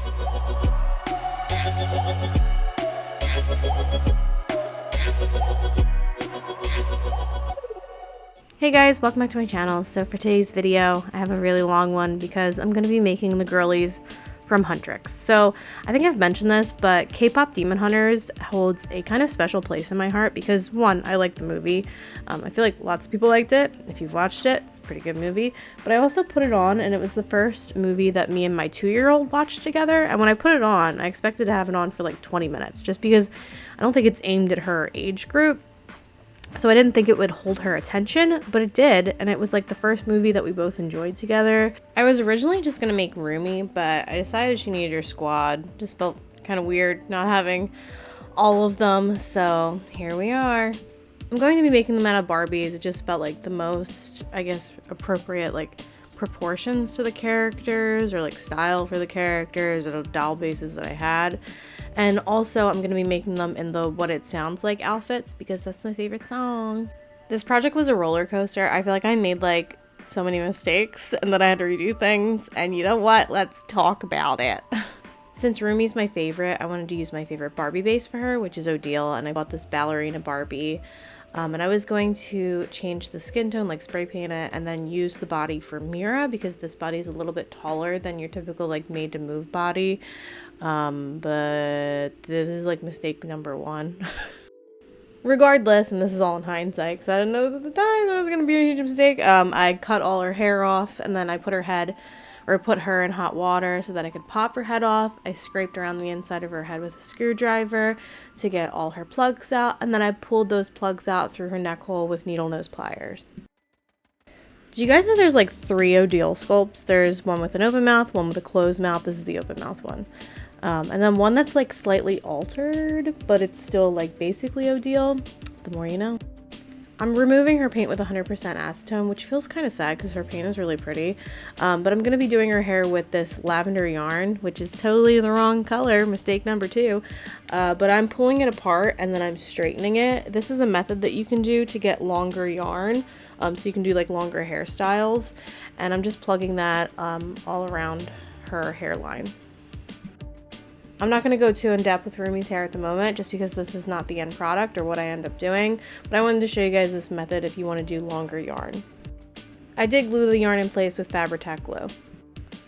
Hey guys, welcome back to my channel. So for today's video, I have a really long one because I'm going to be making the girlies from Huntrix. So I think I've mentioned this, but Kpop Demon Hunters holds a kind of special place in my heart because one, I like the movie. I feel like lots of people liked it. If you've watched it, it's a pretty good movie. But I also put it on and it was the first movie that me and my 2-year-old watched together. And when I put it on, I expected to have it on for like 20 minutes just because I don't think it's aimed at her age group. So I didn't think it would hold her attention, but it did, and it was like the first movie that we both enjoyed together. I was originally just gonna make Roomy, but I decided she needed her squad. Just felt kind of weird not having all of them, so here we are. I'm going to be making them out of Barbies. It just felt like the most, I guess, appropriate like proportions to the characters or like style for the characters or doll bases that I had. And also I'm going to be making them in the What It Sounds Like outfits because that's my favorite song. This project was a roller coaster. I feel like I made like so many mistakes and then I had to redo things, and you know what? Let's talk about it. Since Roomy's my favorite, I wanted to use my favorite Barbie base for her, which is Awhile, and I bought this ballerina Barbie. And I was going to change the skin tone, like spray paint it, and then use the body for Meera because this body is a little bit taller than your typical like made to move body. But this is like mistake number one. Regardless, and this is all in hindsight because I didn't know at the time that it was going to be a huge mistake. I cut all her hair off and then I put her in hot water so that I could pop her head off. I scraped around the inside of her head with a screwdriver to get all her plugs out, and then I pulled those plugs out through her neck hole with needle nose pliers. Do you guys know there's like 3 Awhile sculpts? There's one with an open mouth, one with a closed mouth. This is the open mouth one. And then one that's like slightly altered, but it's still like basically Awhile. The more you know. I'm removing her paint with 100% acetone, which feels kind of sad because her paint is really pretty. But I'm going to be doing her hair with this lavender yarn, which is totally the wrong color, mistake number 2. But I'm pulling it apart and then I'm straightening it. This is a method that you can do to get longer yarn. So you can do like longer hairstyles. And I'm just plugging that all around her hairline. I'm not going to go too in depth with Roomy's hair at the moment just because this is not the end product or what I end up doing, but I wanted to show you guys this method if you want to do longer yarn. I did glue the yarn in place with Fabri-Tac glue.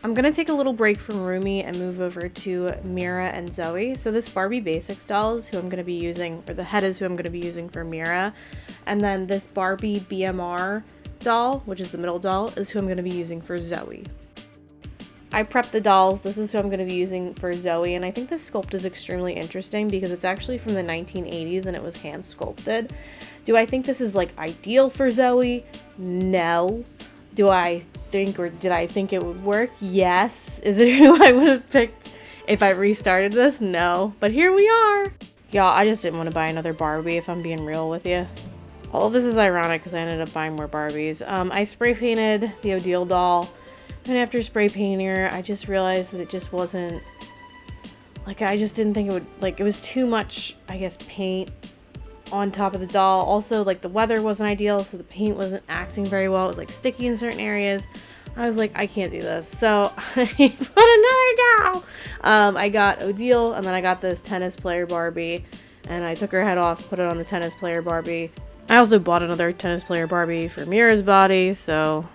I'm going to take a little break from Roomy and move over to Mira and Zoey. So this Barbie Basics doll is who I'm going to be using, or the head is who I'm going to be using for Meera, and then this Barbie BMR doll, which is the middle doll, is who I'm going to be using for Zoey. I prepped the dolls. This is who I'm going to be using for Zoey, and I think this sculpt is extremely interesting because it's actually from the 1980s and it was hand sculpted. Do I think this is like ideal for Zoey? No. Do I think, or did I think it would work? Yes. Is it who I would have picked if I restarted this? No. But here we are. Y'all, I just didn't want to buy another Barbie if I'm being real with you. All of this is ironic because I ended up buying more Barbies. I spray painted the Awhile doll. And after spray painting her, I just realized that it just wasn't, like, I just didn't think it would, like, it was too much, I guess, paint on top of the doll. Also, like, the weather wasn't ideal, so the paint wasn't acting very well. It was, like, sticky in certain areas. I was like, I can't do this. So I put another doll. I got Awhile, and then I got this tennis player Barbie, and I took her head off, put it on the tennis player Barbie. I also bought another tennis player Barbie for Meera's body, so...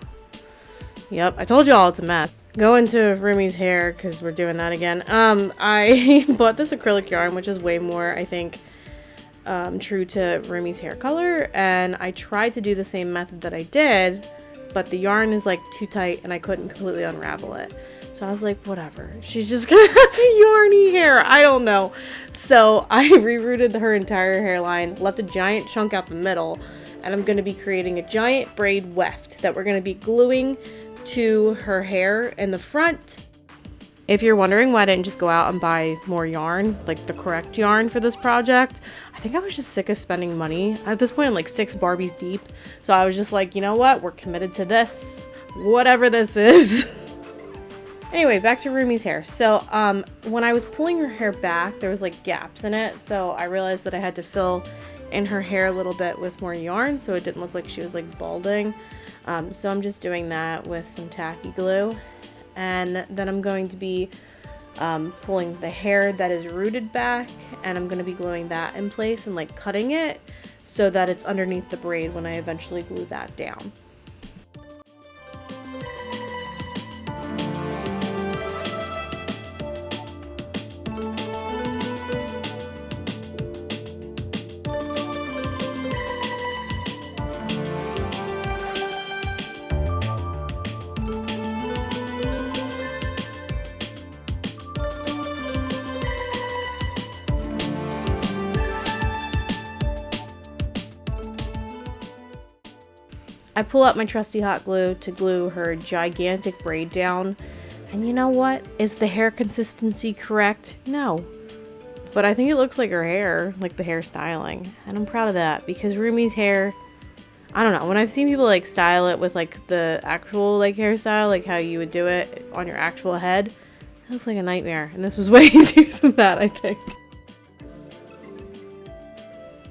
Yep, I told y'all it's a mess. Go into Roomy's hair because we're doing that again. I bought this acrylic yarn, which is way more, I think, true to Roomy's hair color. And I tried to do the same method that I did, but the yarn is like too tight and I couldn't completely unravel it. So I was like, whatever. She's just gonna have yarny hair. I don't know. So I rerouted her entire hairline, left a giant chunk out the middle, and I'm gonna be creating a giant braid weft that we're gonna be gluing to her hair in the front. If you're wondering why I didn't just go out and buy more yarn, like the correct yarn for this project, I think I was just sick of spending money. At this point, I'm like 6 Barbies deep. So I was just like, you know what? We're committed to this, whatever this is. Anyway, back to Roomy's hair. So when I was pulling her hair back, there was like gaps in it. So I realized that I had to fill in her hair a little bit with more yarn so it didn't look like she was like balding. So I'm just doing that with some tacky glue. And then I'm going to be pulling the hair that is rooted back, and I'm going to be gluing that in place and like cutting it so that it's underneath the braid when I eventually glue that down. I pull out my trusty hot glue to glue her gigantic braid down, and you know what? Is the hair consistency correct? No. But I think it looks like her hair, like the hair styling, and I'm proud of that because Roomy's hair, I don't know, when I've seen people like style it with like the actual like hairstyle, like how you would do it on your actual head, it looks like a nightmare, and this was way easier than that, I think.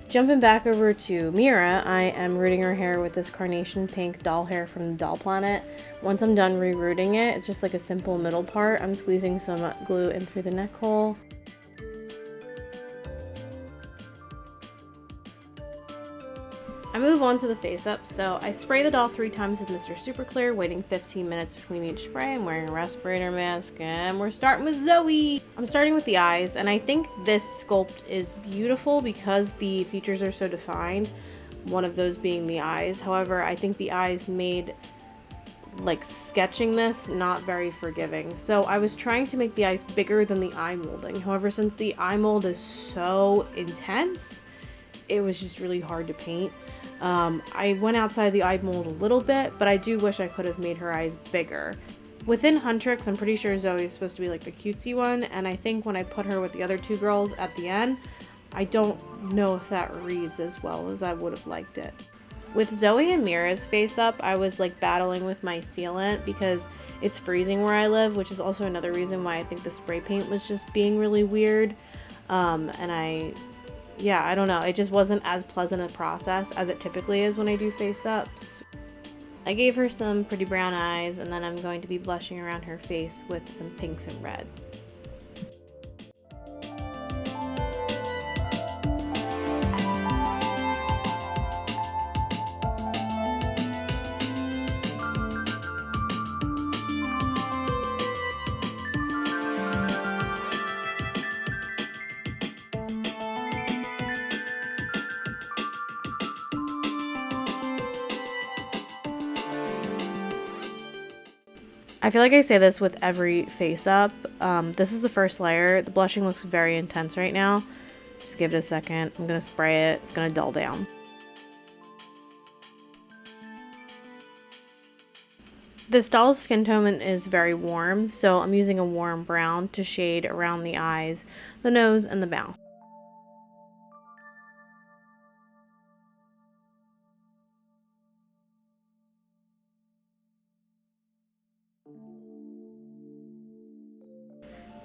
Jumping back over to Meera, I am rooting her hair with this carnation pink doll hair from the Doll Planet. Once I'm done re-rooting it, it's just like a simple middle part. I'm squeezing some glue in through the neck hole. I move on to the face up, so I spray the doll 3 times with Mr. Super Clear, waiting 15 minutes between each spray. I'm wearing a respirator mask, and we're starting with Zoey! I'm starting with the eyes, and I think this sculpt is beautiful because the features are so defined, one of those being the eyes. However, I think the eyes made, like, sketching this not very forgiving. So I was trying to make the eyes bigger than the eye molding. However, since the eye mold is so intense, it was just really hard to paint. I went outside the eye mold a little bit, but I do wish I could have made her eyes bigger. Within Huntrix, I'm pretty sure Zoe is supposed to be like the cutesy one, and I think when I put her with the other 2 girls at the end, I don't know if that reads as well as I would have liked it. With Zoe and Mira's face up, I was like battling with my sealant because it's freezing where I live, which is also another reason why I think the spray paint was just being really weird. Yeah, I don't know. It just wasn't as pleasant a process as it typically is when I do face ups. I gave her some pretty brown eyes, and then I'm going to be blushing around her face with some pinks and red. I feel like I say this with every face up. This is the first layer. The blushing looks very intense right now. Just give it a second. I'm gonna spray it. It's gonna dull down. This doll's skin tone is very warm, so I'm using a warm brown to shade around the eyes, the nose, and the mouth.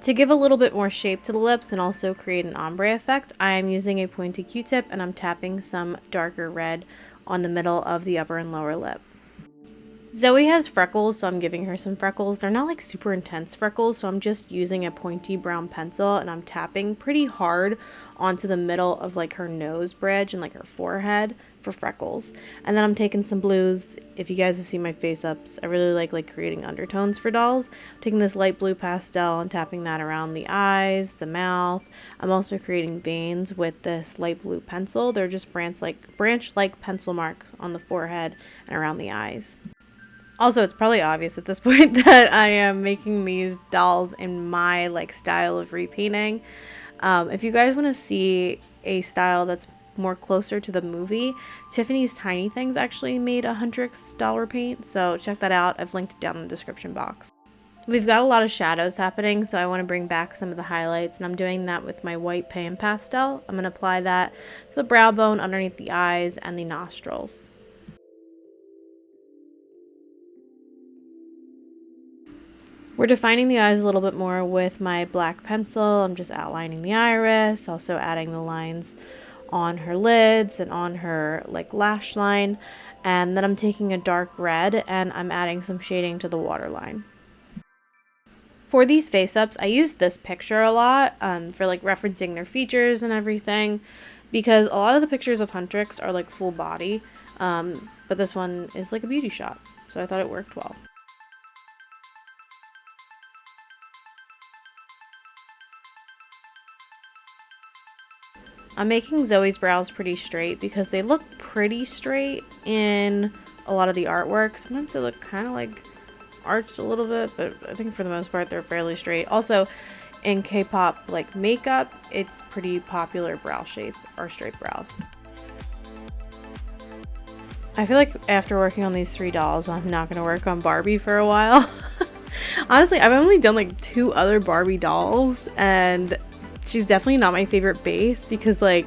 To give a little bit more shape to the lips and also create an ombre effect, I am using a pointy Q-tip and I'm tapping some darker red on the middle of the upper and lower lip. Zoe has freckles, so I'm giving her some freckles. They're not like super intense freckles, so I'm just using a pointy brown pencil and I'm tapping pretty hard onto the middle of like her nose bridge and like her forehead for freckles. And then I'm taking some blues. If you guys have seen my face ups, I really like creating undertones for dolls. I'm taking this light blue pastel and tapping that around the eyes, the mouth. I'm also creating veins with this light blue pencil. They're just branch-like pencil marks on the forehead and around the eyes. Also, it's probably obvious at this point that I am making these dolls in my like style of repainting. If you guys want to see a style that's more closer to the movie, Tiffany's Tiny Things actually made a Huntrix doll repaint, so check that out. I've linked it down in the description box. We've got a lot of shadows happening, so I want to bring back some of the highlights, and I'm doing that with my white pan pastel. I'm going to apply that to the brow bone underneath the eyes and the nostrils. We're defining the eyes a little bit more with my black pencil. I'm just outlining the iris, also adding the lines on her lids and on her like lash line. And then I'm taking a dark red and I'm adding some shading to the waterline. For these face ups, I use this picture a lot for like referencing their features and everything, because a lot of the pictures of Huntrix are like full body, but this one is like a beauty shot, so I thought it worked well. I'm making Zoey's brows pretty straight because they look pretty straight in a lot of the artwork. Sometimes they look kind of like arched a little bit, but I think for the most part they're fairly straight. Also, in K-pop like makeup, it's pretty popular brow shape or straight brows. I feel like after working on these 3 dolls, I'm not going to work on Barbie for a while. Honestly, I've only done like 2 other Barbie dolls, and she's definitely not my favorite base because like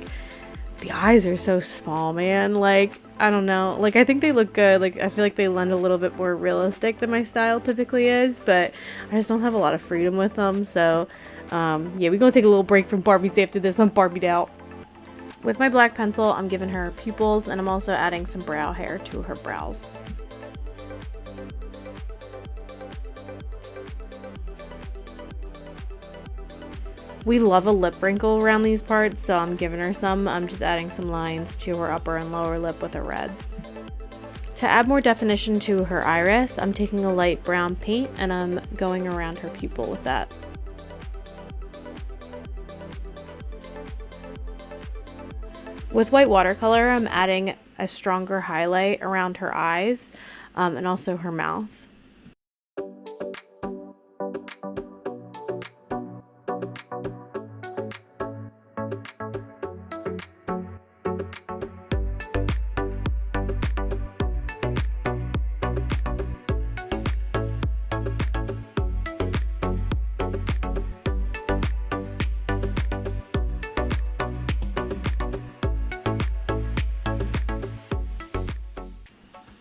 the eyes are so small, man. Like, I don't know, like I think they look good. Like I feel like they lend a little bit more realistic than my style typically is, but I just don't have a lot of freedom with them. So yeah, we're gonna take a little break from Barbies after this. I'm Barbied out. With my black pencil, I'm giving her pupils, and I'm also adding some brow hair to her brows. We love a lip wrinkle around these parts, so I'm giving her some. I'm just adding some lines to her upper and lower lip with a red. To add more definition to her iris, I'm taking a light brown paint and I'm going around her pupil with that. With white watercolor, I'm adding a stronger highlight around her eyes and also her mouth.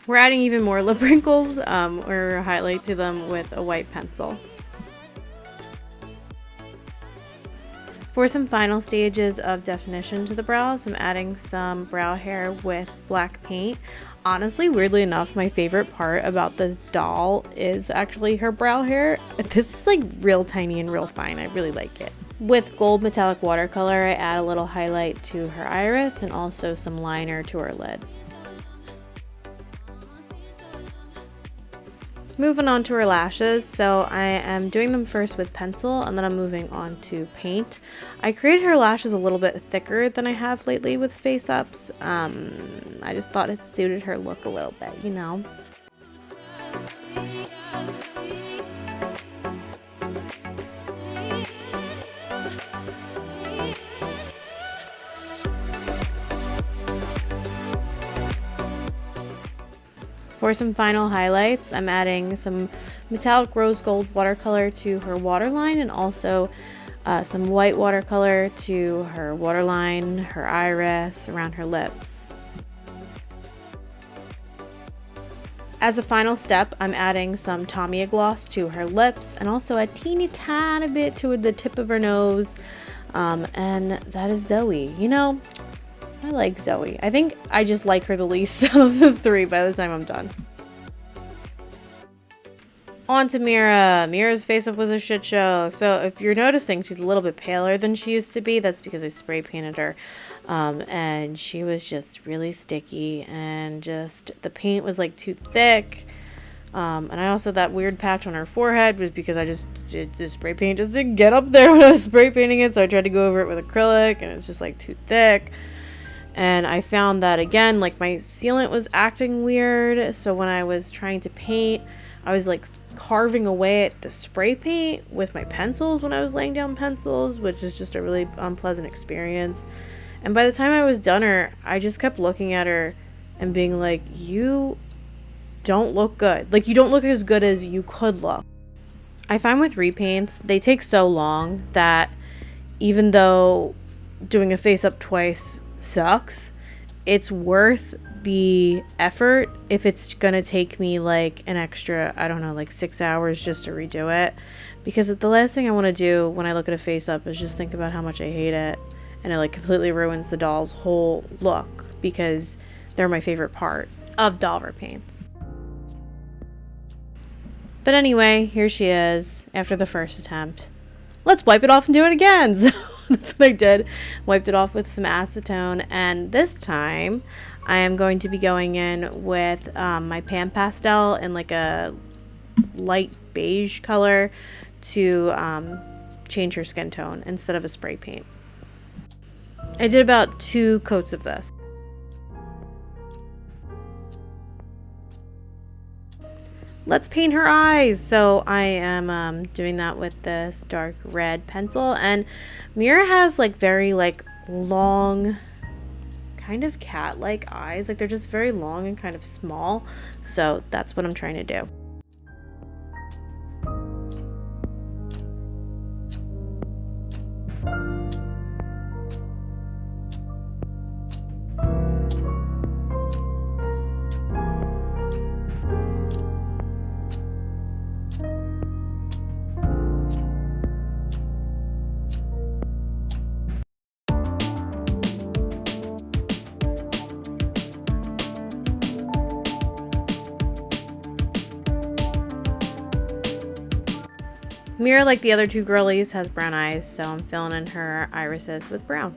We're adding even more lip wrinkles or highlight to them with a white pencil. For some final stages of definition to the brows, I'm adding some brow hair with black paint. Honestly, weirdly enough, my favorite part about this doll is actually her brow hair. This is like real tiny and real fine. I really like it. With gold metallic watercolor, I add a little highlight to her iris and also some liner to her lid. Moving on to her lashes, so I am doing them first with pencil and then I'm moving on to paint. I created her lashes a little bit thicker than I have lately with face ups. I just thought it suited her look a little bit, you know. For some final highlights, I'm adding some metallic rose gold watercolor to her waterline and also some white watercolor to her waterline, her iris, around her lips. As a final step, I'm adding some Tamiya gloss to her lips and also a teeny tiny bit to the tip of her nose. And that is Zoey. You know, I like Zoey. I think I just like her the least of the 3 by the time I'm done. On to Meera. Meera's face up was a shit show. So if you're noticing she's a little bit paler than she used to be, that's because I spray painted her. And she was just really sticky and just the paint was like too thick. And I also, that weird patch on her forehead was because I just did the spray paint just didn't get up there when I was spray painting it. So I tried to go over it with acrylic and it's just like too thick. And I found that again, like my sealant was acting weird. So when I was trying to paint, I was like carving away at the spray paint with my pencils when I was laying down pencils, which is just a really unpleasant experience. And by the time I was done her, I just kept looking at her and being like, you don't look good. Like, you don't look as good as you could look. I find with repaints, they take so long that even though doing a face up twice sucks, it's worth the effort if it's gonna take me like an extra, I don't know, like 6 hours just to redo it, because the last thing I want to do when I look at a face up is just think about how much I hate it, and it like completely ruins the doll's whole look because they're my favorite part of doll repaints. But anyway, here she is after the first attempt. Let's wipe it off and do it again. So that's what I did. Wiped it off with some acetone, and this time I am going to be going in with my pan pastel in like a light beige color to change her skin tone instead of a spray paint. I did about 2 coats of this. Let's paint her eyes. So I am doing that with this dark red pencil, and Meera has like very like long, kind of cat-like eyes. Like they're just very long and kind of small. So that's what I'm trying to do. Meera, like the other 2 girlies, has brown eyes, so I'm filling in her irises with brown.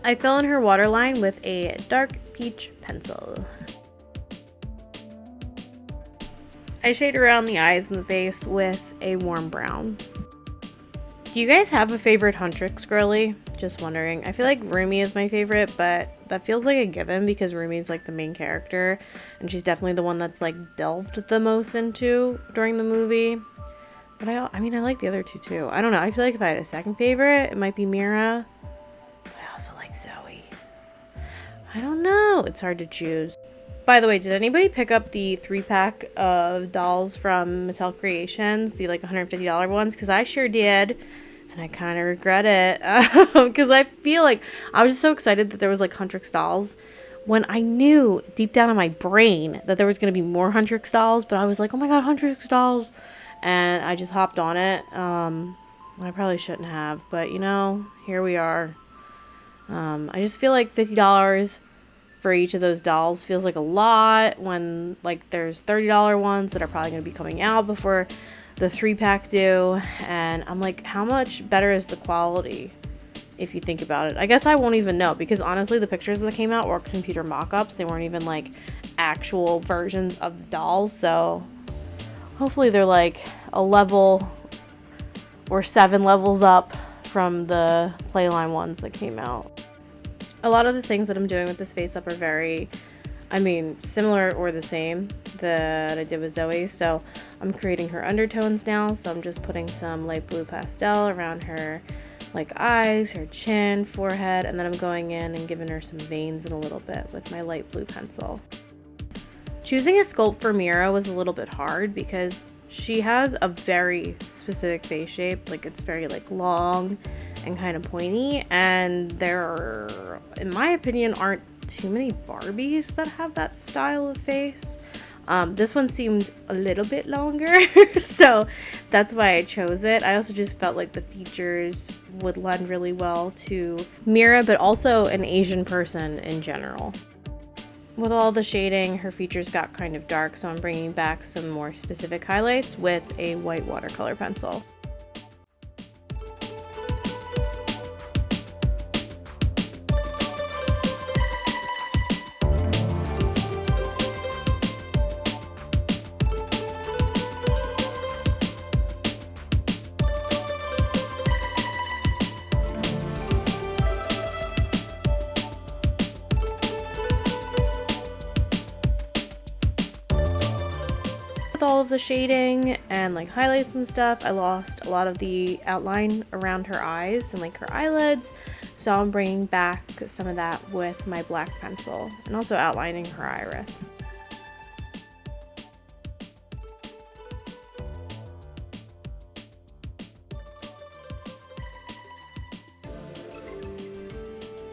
I fill in her waterline with a dark peach pencil. I shade around the eyes and the face with a warm brown. Do you guys have a favorite Huntrix girly? Just wondering. I feel like Roomy is my favorite, but that feels like a given because Roomy is like the main character, and she's definitely the one that's like delved the most into during the movie. But I mean, I like the other 2 too. I don't know. I feel like if I had a second favorite, it might be Meera. Also like Zoey. I don't know. It's hard to choose. By the way, did anybody pick up the 3-pack of dolls from Mattel Creations? The like $150 ones? Because I sure did. And I kind of regret it. Because I feel like I was just so excited that there was like Huntrix dolls. When I knew deep down in my brain that there was going to be more Huntrix dolls. But I was like, oh my god, Huntrix dolls. And I just hopped on it. I probably shouldn't have. But you know, here we are. I just feel like $50 for each of those dolls feels like a lot when like there's $30 ones that are probably going to be coming out before the 3-pack do, and I'm like, how much better is the quality if you think about it? I guess I won't even know, because honestly the pictures that came out were computer mock-ups. They weren't even like actual versions of the dolls, so hopefully they're like a level or 7 levels up from the Playline ones that came out. A lot of the things that I'm doing with this face up are very, I mean, similar or the same that I did with Zoey. So I'm creating her undertones now. So I'm just putting some light blue pastel around her like eyes, her chin, forehead, and then I'm going in and giving her some veins in a little bit with my light blue pencil. Choosing a sculpt for Meera was a little bit hard because she has a very specific face shape. Like it's very like long and kind of pointy, and there, in my opinion, aren't too many Barbies that have that style of face. This one seemed a little bit longer, so that's why I chose it. I also just felt like the features would lend really well to Meera, but also an Asian person in general. With all the shading, her features got kind of dark, so I'm bringing back some more specific highlights with a white watercolor pencil. All of the shading and like highlights and stuff, I lost a lot of the outline around her eyes and like her eyelids, so I'm bringing back some of that with my black pencil and also outlining her iris.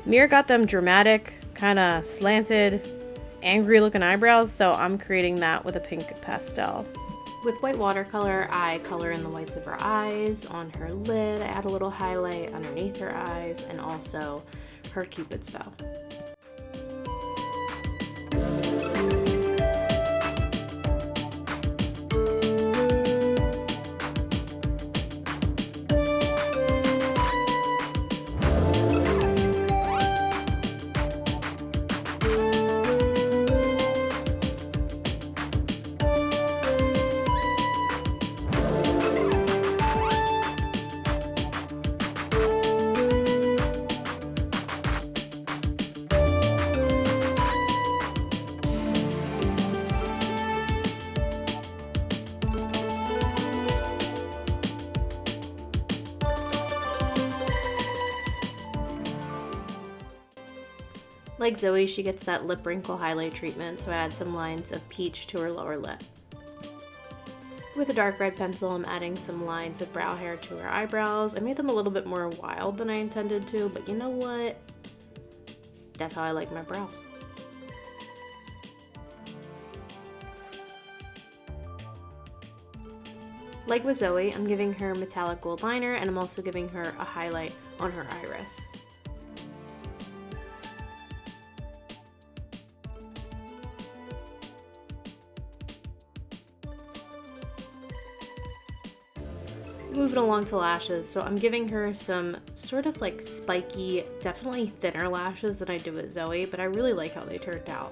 Meera got them dramatic, kind of slanted, angry looking eyebrows, so I'm creating that with a pink pastel. With white watercolor, I color in the whites of her eyes, on her lid, I add a little highlight underneath her eyes, and also her cupid's bow. Like Zoey, she gets that lip wrinkle highlight treatment, so I add some lines of peach to her lower lip. With a dark red pencil, I'm adding some lines of brow hair to her eyebrows. I made them a little bit more wild than I intended to, but you know what? That's how I like my brows. Like with Zoey, I'm giving her metallic gold liner, and I'm also giving her a highlight on her iris. Moving along to lashes, so I'm giving her some sort of like spiky, definitely thinner lashes than I did with Zoey, but I really like how they turned out.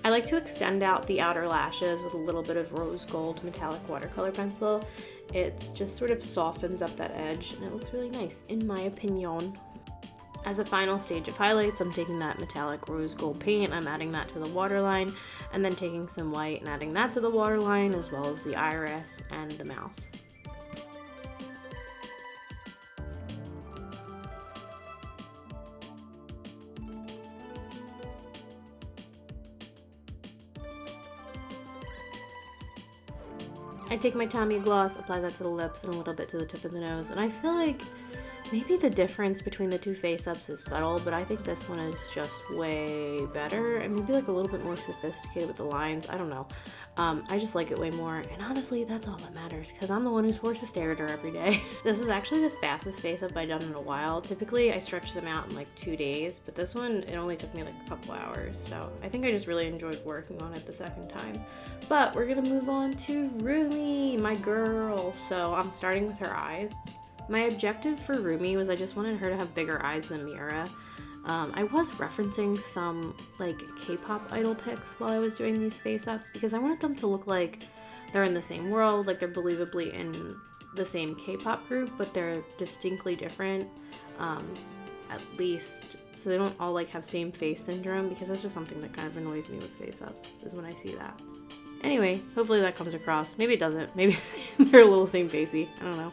I like to extend out the outer lashes with a little bit of rose gold metallic watercolor pencil. It just sort of softens up that edge and it looks really nice, in my opinion. As a final stage of highlights, I'm taking that metallic rose gold paint, I'm adding that to the waterline, and then taking some white and adding that to the waterline, as well as the iris and the mouth. I take my Tommy gloss, apply that to the lips and a little bit to the tip of the nose, and I feel like maybe the difference between the two face-ups is subtle, but I think this one is just way better and maybe like a little bit more sophisticated with the lines. I don't know. I just like it way more, and honestly, that's all that matters because I'm the one who's forced to stare at her every day. This was actually the fastest face-up I've done in a while. Typically, I stretch them out in like 2 days, but this one, it only took me like a couple hours, so I think I just really enjoyed working on it the second time. But we're gonna move on to Roomy, my girl. So I'm starting with her eyes. My objective for Roomy was I just wanted her to have bigger eyes than Meera. I was referencing some like K-pop idol pics while I was doing these face-ups because I wanted them to look like they're in the same world, like they're believably in the same K-pop group, but they're distinctly different, at least, so they don't all like have same face syndrome, because that's just something that kind of annoys me with face-ups, is when I see that. Anyway, hopefully that comes across. Maybe it doesn't. Maybe they're a little same-facey. I don't know.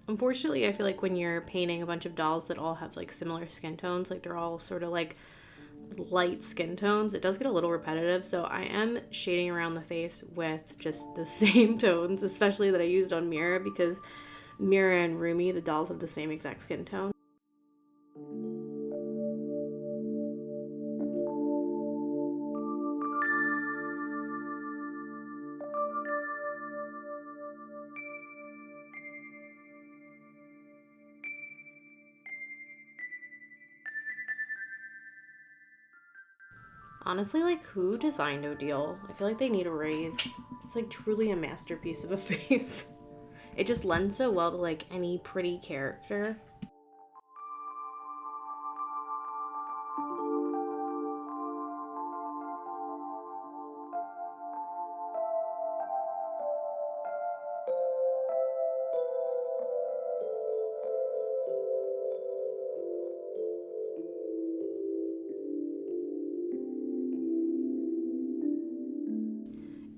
Unfortunately, I feel like when you're painting a bunch of dolls that all have like similar skin tones, like they're all sort of like light skin tones, it does get a little repetitive, so I am shading around the face with just the same tones, especially that I used on Meera, because Mira and Roomy, the dolls, have the same exact skin tone. Honestly, like, who designed Odile? I feel like they need a raise. It's like truly a masterpiece of a face. It just lends so well to like any pretty character.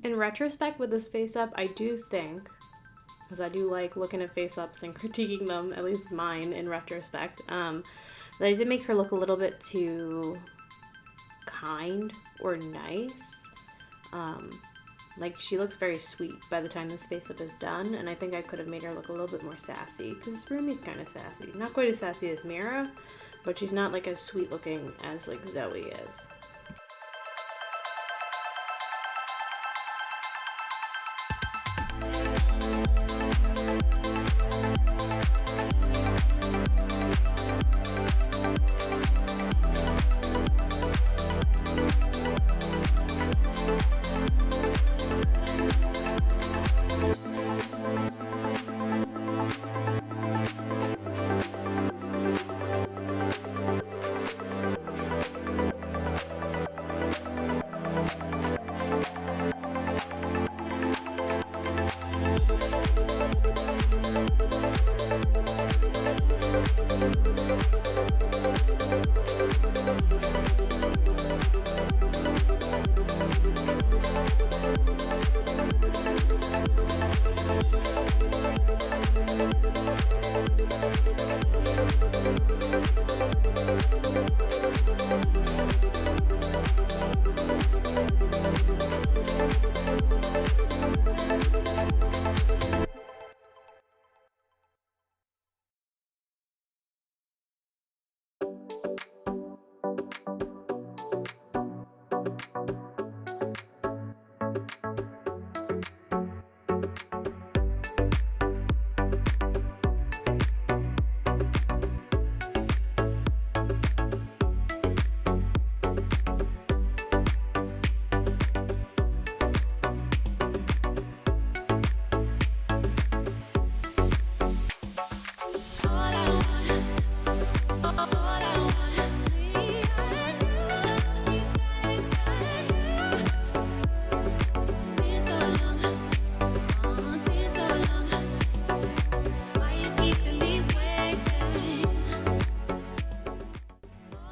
In retrospect with this face up, I do think, because I do like looking at face ups and critiquing them, at least mine in retrospect, that I did make her look a little bit too kind or nice. Like, she looks very sweet by the time this face up is done, and I think I could have made her look a little bit more sassy, because Roomy's kind of sassy. Not quite as sassy as Meera, but she's not like as sweet looking as like Zoey is.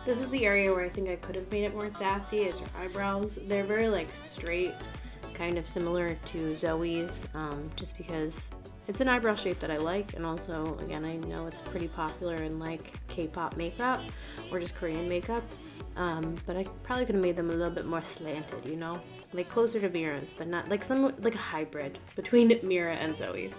This is the area where I think I could have made it more sassy, is her eyebrows. They're very like straight, kind of similar to Zoey's, just because it's an eyebrow shape that I like, and also, again, I know it's pretty popular in like K-pop makeup or just Korean makeup, but I probably could have made them a little bit more slanted, you know? Like closer to Mira's, but not like like a hybrid between Mira and Zoey.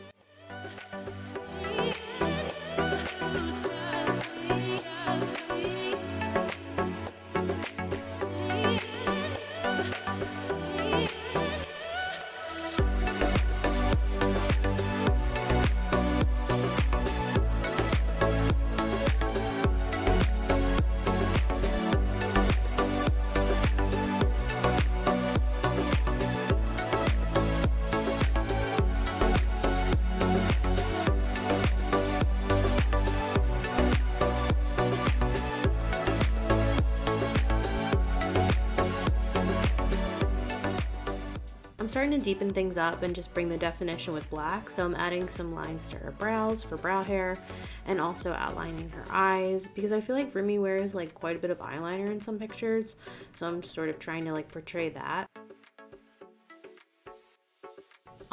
I'm starting to deepen things up and just bring the definition with black, so I'm adding some lines to her brows for brow hair and also outlining her eyes, because I feel like Rumi wears like quite a bit of eyeliner in some pictures, so I'm sort of trying to like portray that.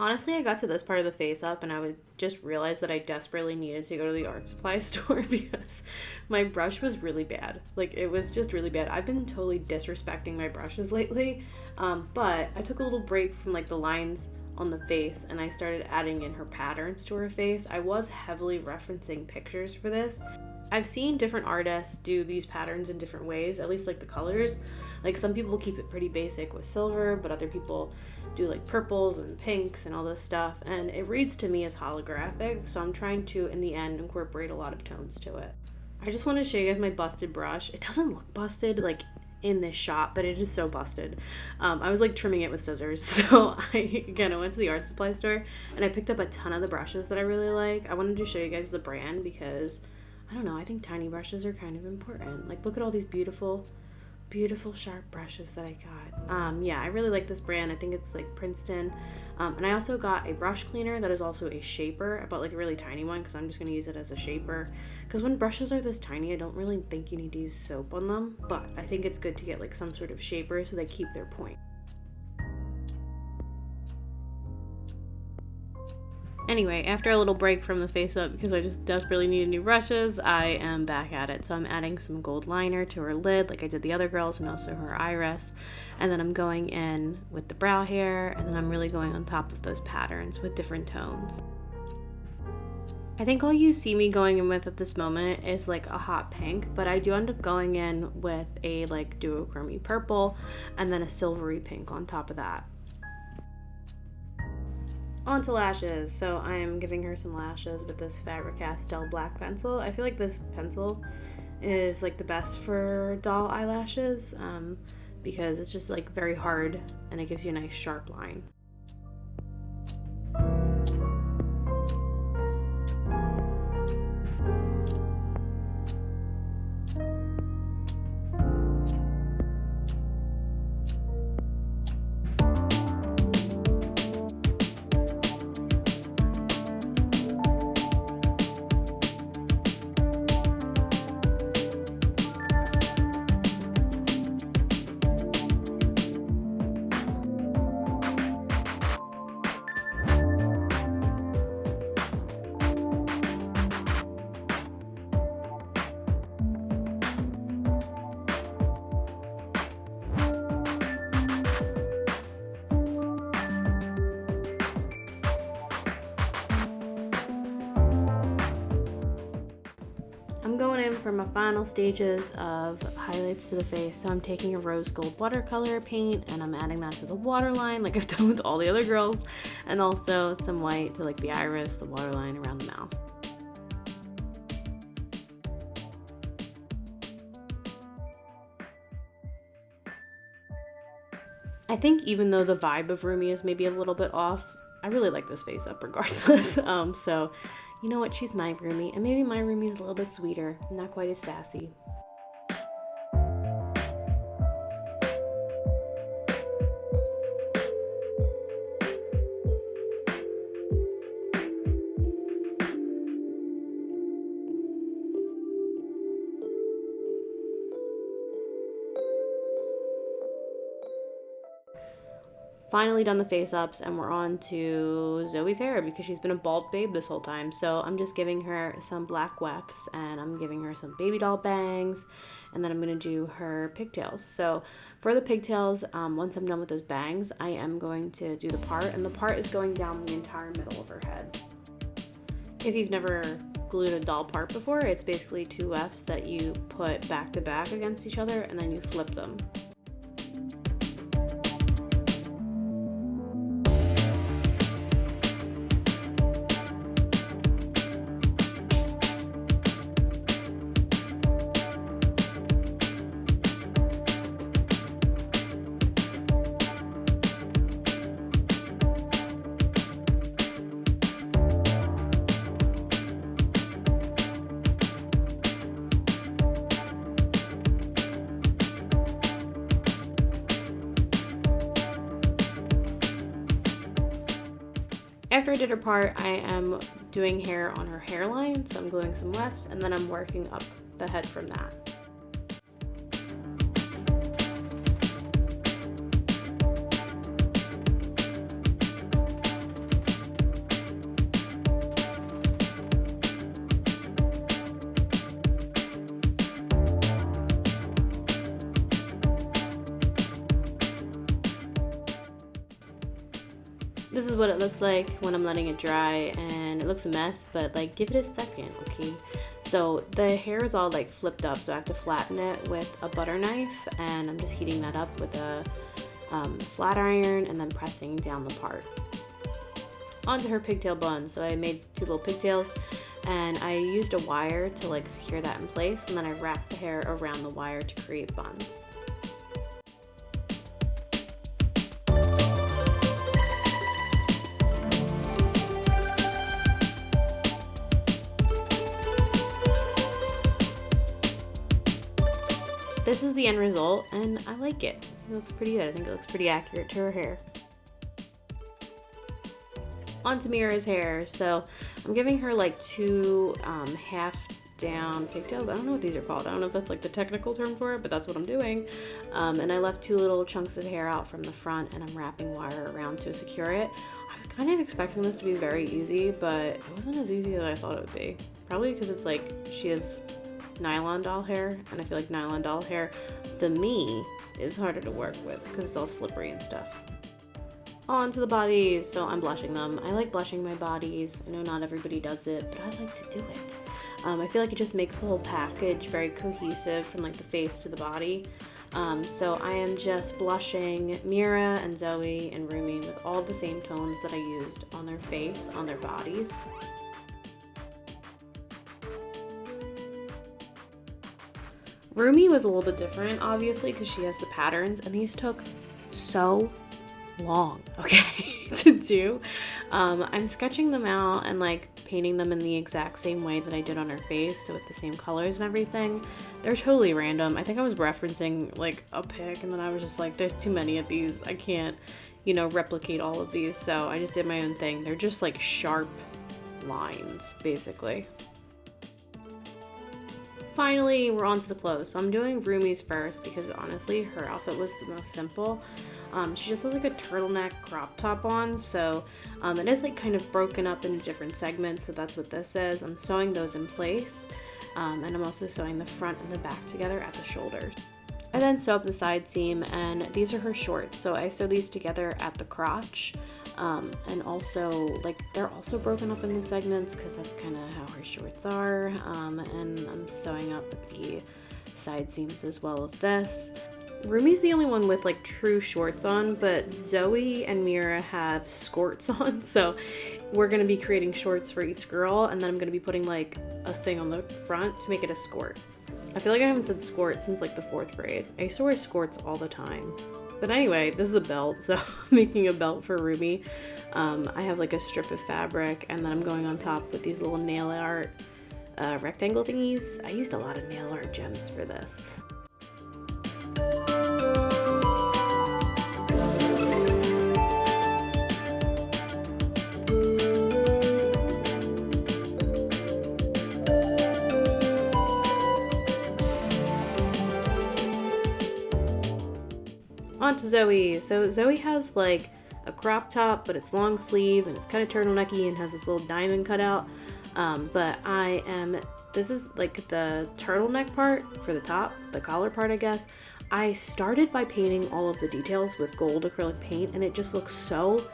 Honestly, I got to this part of the face up and I would just realize that I desperately needed to go to the art supply store because my brush was really bad. Like, it was just really bad. I've been totally disrespecting my brushes lately, but I took a little break from like the lines on the face and I started adding in her patterns to her face. I was heavily referencing pictures for this. I've seen different artists do these patterns in different ways, at least like the colors. Like, some people keep it pretty basic with silver, but other people do like purples and pinks and all this stuff, and it reads to me as holographic, so I'm trying to, in the end, incorporate a lot of tones to it. I just want to show you guys my busted brush. It doesn't look busted, like, in this shot, but it is so busted. I was like trimming it with scissors. So I went to the art supply store and I picked up a ton of the brushes that I really like. I wanted to show you guys the brand because I don't know, I think tiny brushes are kind of important. Like, look at all these beautiful sharp brushes that I got. Yeah, I really like this brand. I think it's like Princeton. And I also got a brush cleaner that is also a shaper. I bought like a really tiny one because I'm just going to use it as a shaper. Because when brushes are this tiny, I don't really think you need to use soap on them. But I think it's good to get like some sort of shaper so they keep their point. Anyway, after a little break from the face up because I just desperately needed new brushes, I am back at it. So I'm adding some gold liner to her lid like I did the other girls and also her iris. And then I'm going in with the brow hair, and then I'm really going on top of those patterns with different tones. I think all you see me going in with at this moment is like a hot pink, but I do end up going in with a like duochrome purple and then a silvery pink on top of that. On to lashes. So I am giving her some lashes with this Faber-Castell black pencil. I feel like this pencil is like the best for doll eyelashes because it's just like very hard and it gives you a nice sharp line. I'm going in for my final stages of highlights to the face. So I'm taking a rose gold watercolor paint and I'm adding that to the waterline like I've done with all the other girls, and also some white to like the iris, the waterline around the mouth. I think even though the vibe of Roomy is maybe a little bit off, I really like this face up regardless. So you know what, she's my Roomy, and maybe my Roomy is a little bit sweeter, not quite as sassy. Finally done the face ups, and we're on to Zoey's hair because she's been a bald babe this whole time. So I'm just giving her some black wefts and I'm giving her some baby doll bangs, and then I'm going to do her pigtails. So for the pigtails, once I'm done with those bangs, I am going to do the part, and the part is going down the entire middle of her head. If you've never glued a doll part before, it's basically two wefts that you put back to back against each other and then you flip them. After I did her part, I am doing hair on her hairline, so I'm gluing some wefts and then I'm working up the head from that. This is what it looks like when I'm letting it dry, and it looks a mess, but like give it a second, okay? So the hair is all like flipped up, so I have to flatten it with a butter knife, and I'm just heating that up with a flat iron and then pressing down the part. Onto her pigtail bun. So I made two little pigtails and I used a wire to like secure that in place, and then I wrapped the hair around the wire to create buns. this is the end result, and I like it. It looks pretty good. I think it looks pretty accurate to her hair. Onto Mira's hair. So I'm giving her like two half down pigtails. I don't know what these are called. I don't know if that's like the technical term for it, but that's what I'm doing. And I left two little chunks of hair out from the front, and I'm wrapping wire around to secure it. I was kind of expecting this to be very easy, but it wasn't as easy as I thought it would be. Probably because it's like she has nylon doll hair, and I feel like nylon doll hair, the me, is harder to work with because it's all slippery and stuff. On to the bodies. So I'm blushing them. I like blushing my bodies. I know not everybody does it, but I like to do it. I feel like it just makes the whole package very cohesive from like the face to the body. So I am just blushing Mira and Zoey and Roomy with all the same tones that I used on their face, on their bodies. Roomy was a little bit different, obviously, because she has the patterns, and these took so long, okay, to do. I'm sketching them out and like painting them in the exact same way that I did on her face, so with the same colors and everything. They're totally random. I think I was referencing like a pic, and then I was just like, there's too many of these. I can't, you know, replicate all of these, so I just did my own thing. They're just like sharp lines, basically. Finally, we're on to the clothes. So I'm doing Roomy's first because honestly, her outfit was the most simple. She just has like a turtleneck crop top on, so it is like kind of broken up into different segments, so that's what this is. I'm sewing those in place, and I'm also sewing the front and the back together at the shoulders. I then sew up the side seam, and these are her shorts, so I sew these together at the crotch, and also like they're also broken up into segments because that's kind of how her shorts are, and I'm sewing up the side seams as well of this. Roomy's the only one with like true shorts on, but Zoey and Meera have skirts on, so we're going to be creating shorts for each girl, and then I'm going to be putting like a thing on the front to make it a skirt. I feel like I haven't said skirt since like the 4th grade. I used to wear skirts all the time. But anyway, this is a belt, so I'm making a belt for Roomy. I have like a strip of fabric, and then I'm going on top with these little nail art rectangle thingies. I used a lot of nail art gems for this. On to Zoey. So Zoey has like a crop top, but it's long sleeve and it's kind of turtlenecky and has this little diamond cutout. But this is like the turtleneck part for the top, the collar part, I guess. I started by painting all of the details with gold acrylic paint, and it just looks so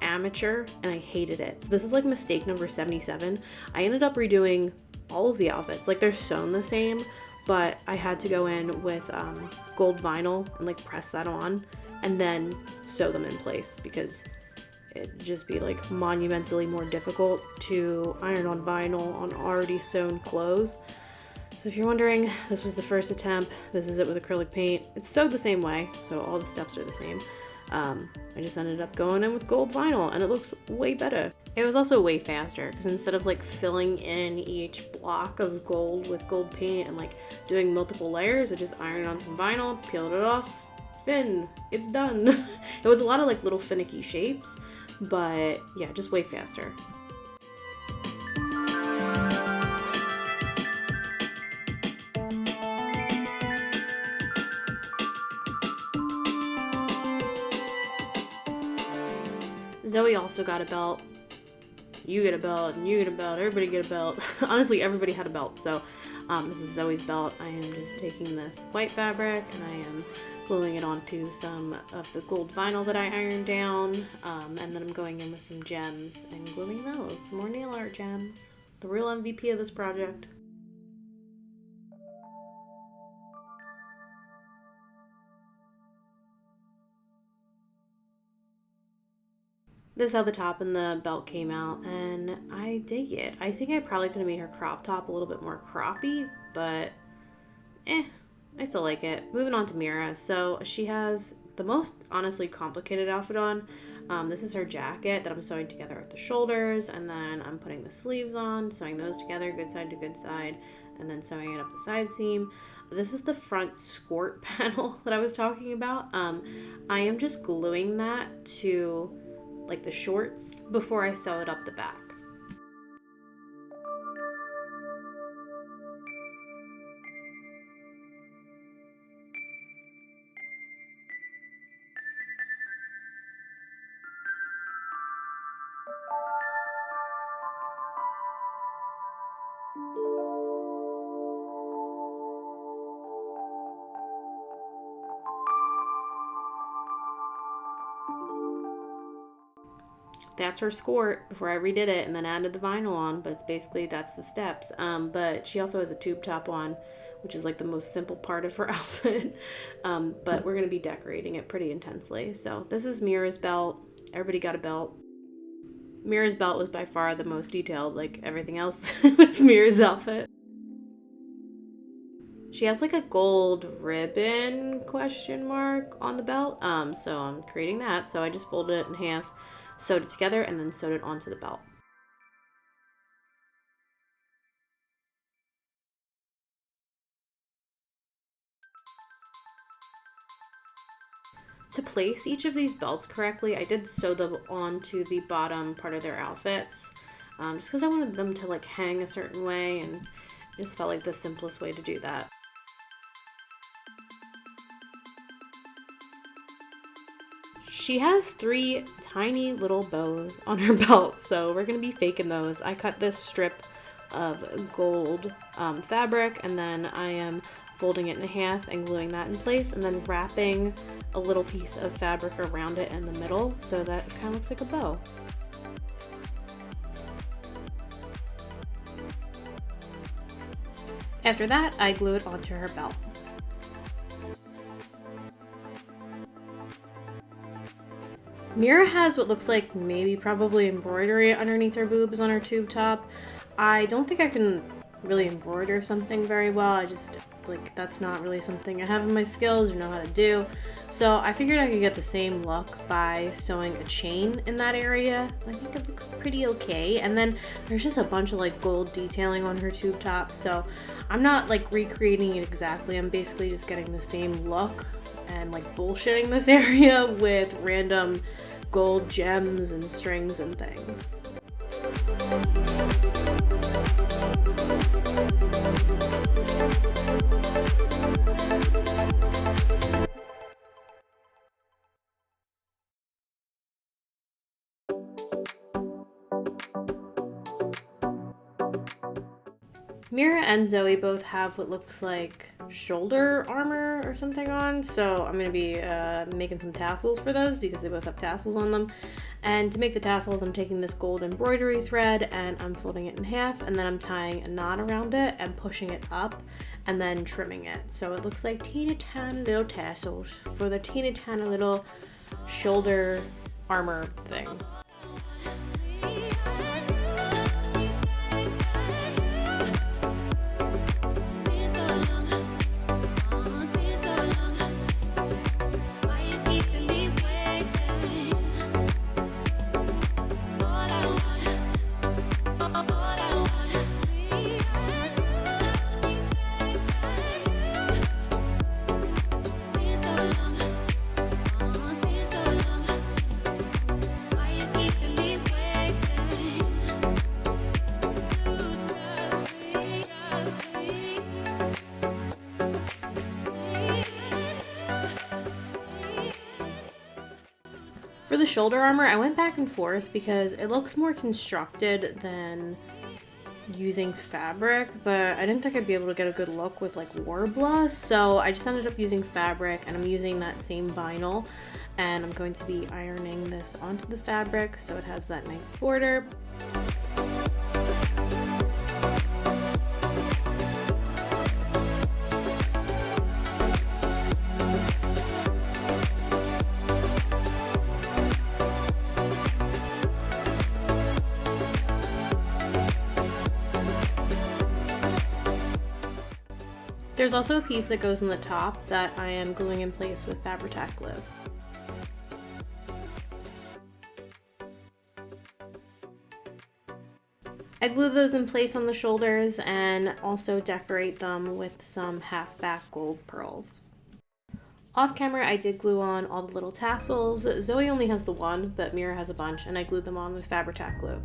amateur, and I hated it. So this is like mistake number 77. I ended up redoing all of the outfits. Like they're sewn the same, but I had to go in with gold vinyl and like press that on and then sew them in place because it'd just be like monumentally more difficult to iron on vinyl on already sewn clothes. So if you're wondering, this was the first attempt. This is it with acrylic paint. It's sewed the same way, so all the steps are the same. I just ended up going in with gold vinyl, and it looks way better. It was also way faster because instead of like filling in each block of gold with gold paint and like doing multiple layers, I just ironed on some vinyl, peeled it off, fin, it's done. It was a lot of like little finicky shapes, but yeah, just way faster. Zoey also got a belt. You get a belt, and you get a belt, everybody get a belt. Honestly, everybody had a belt, so this is Zoey's belt. I am just taking this white fabric, and I am gluing it onto some of the gold vinyl that I ironed down, and then I'm going in with some gems and gluing those. Some more nail art gems. The real MVP of this project. This is how the top and the belt came out, and I dig it. I think I probably could have made her crop top a little bit more croppy, but I still like it. Moving on to Meera. So she has the most honestly complicated outfit on. This is her jacket that I'm sewing together at the shoulders, and then I'm putting the sleeves on, sewing those together good side to good side, and then sewing it up the side seam. This is the front skirt panel that I was talking about. I am just gluing that to like the shorts before I sew it up the back. That's her skirt before I redid it and then added the vinyl on, but it's basically, that's the steps. But she also has a tube top on, which is like the most simple part of her outfit. But we're going to be decorating it pretty intensely. So this is Mira's belt. Everybody got a belt. Mira's belt was by far the most detailed, like everything else with Mira's outfit. She has like a gold ribbon question mark on the belt. So I'm creating that. So I just folded it in half, sewed it together, and then sewed it onto the belt. To place each of these belts correctly, I did sew them onto the bottom part of their outfits, just because I wanted them to like hang a certain way, and it just felt like the simplest way to do that. She has 3 tiny little bows on her belt, so we're going to be faking those. I cut this strip of gold fabric, and then I am folding it in half and gluing that in place, and then wrapping a little piece of fabric around it in the middle so that it kind of looks like a bow. After that, I glue it onto her belt. Meera has what looks like maybe probably embroidery underneath her boobs on her tube top. I don't think I can really embroider something very well. I just, like, that's not really something I have in my skills or know how to do. So I figured I could get the same look by sewing a chain in that area. I think it looks pretty okay. And then there's just a bunch of like gold detailing on her tube top. So I'm not like recreating it exactly. I'm basically just getting the same look and like bullshitting this area with random gold gems and strings and things. Mira and Zoey both have what looks like shoulder armor or something on, so I'm going to be making some tassels for those because they both have tassels on them. And to make the tassels, I'm taking this gold embroidery thread and I'm folding it in half, and then I'm tying a knot around it and pushing it up and then trimming it. So it looks like teeny tiny little tassels for the teeny tiny little shoulder armor thing. For the shoulder armor, I went back and forth because it looks more constructed than using fabric, but I didn't think I'd be able to get a good look with like Warbla, so I just ended up using fabric, and I'm using that same vinyl, and I'm going to be ironing this onto the fabric so it has that nice border. There's also a piece that goes on the top that I am gluing in place with Fabri-Tac glue. I glue those in place on the shoulders and also decorate them with some half back gold pearls. Off camera, I did glue on all the little tassels. Zoey only has the one, but Meera has a bunch, and I glued them on with Fabri-Tac glue.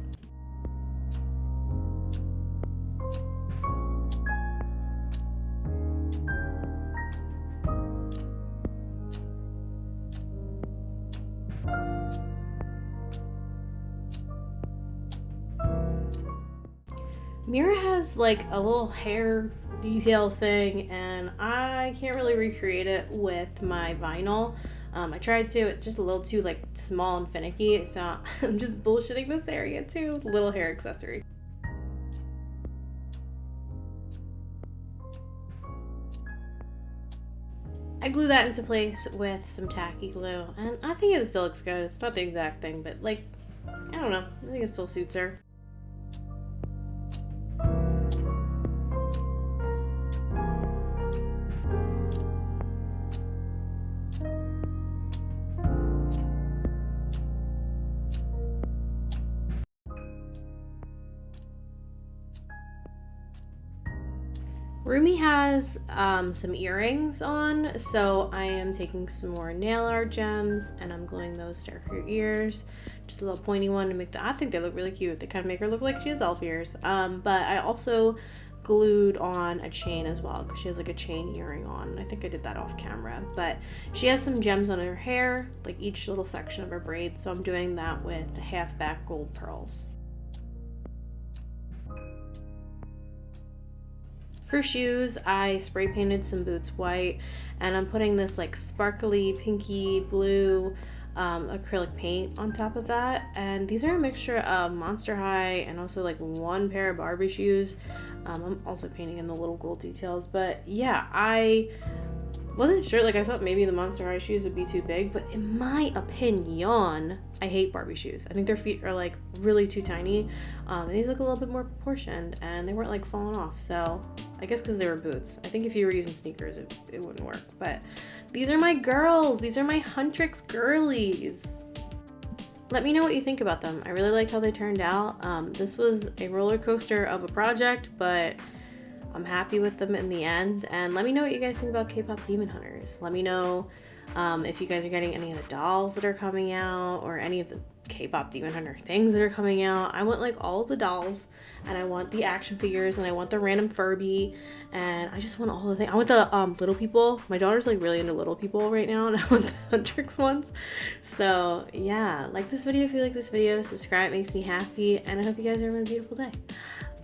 Meera has like a little hair detail thing, and I can't really recreate it with my vinyl. I tried to, it's just a little too like small and finicky, so I'm just bullshitting this area too. Little hair accessory. I glue that into place with some tacky glue, and I think it still looks good. It's not the exact thing, but like, I don't know, I think it still suits her. Rumi has some earrings on, so I am taking some more nail art gems and I'm gluing those to her ears. Just a little pointy one to make I think they look really cute. They kind of make her look like she has elf ears. But I also glued on a chain as well because she has like a chain earring on. I think I did that off camera, but she has some gems on her hair, like each little section of her braid. So I'm doing that with half back gold pearls. For shoes, I spray painted some boots white, and I'm putting this like sparkly pinky blue acrylic paint on top of that. And these are a mixture of Monster High and also like one pair of Barbie shoes. I'm also painting in the little gold details, but yeah, I wasn't sure, like I thought maybe the Monster High shoes would be too big, but in my opinion, I hate Barbie shoes. I think their feet are like really too tiny. And these look a little bit more proportioned and they weren't like falling off. So I guess because they were boots. I think if you were using sneakers, it wouldn't work. But these are my girls. These are my Huntrix girlies. Let me know what you think about them. I really like how they turned out. This was a roller coaster of a project, but I'm happy with them in the end. And let me know what you guys think about Kpop Demon Hunters. Let me know if you guys are getting any of the dolls that are coming out or any of the Kpop Demon Hunter things that are coming out. I want like all of the dolls, and I want the action figures, and I want the random Furby, and I just want all the things. I want the little people. My daughter's like really into little people right now, and I want the Huntrix ones. So yeah, like this video if you like this video, subscribe, it makes me happy, and I hope you guys are having a beautiful day.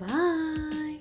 Bye.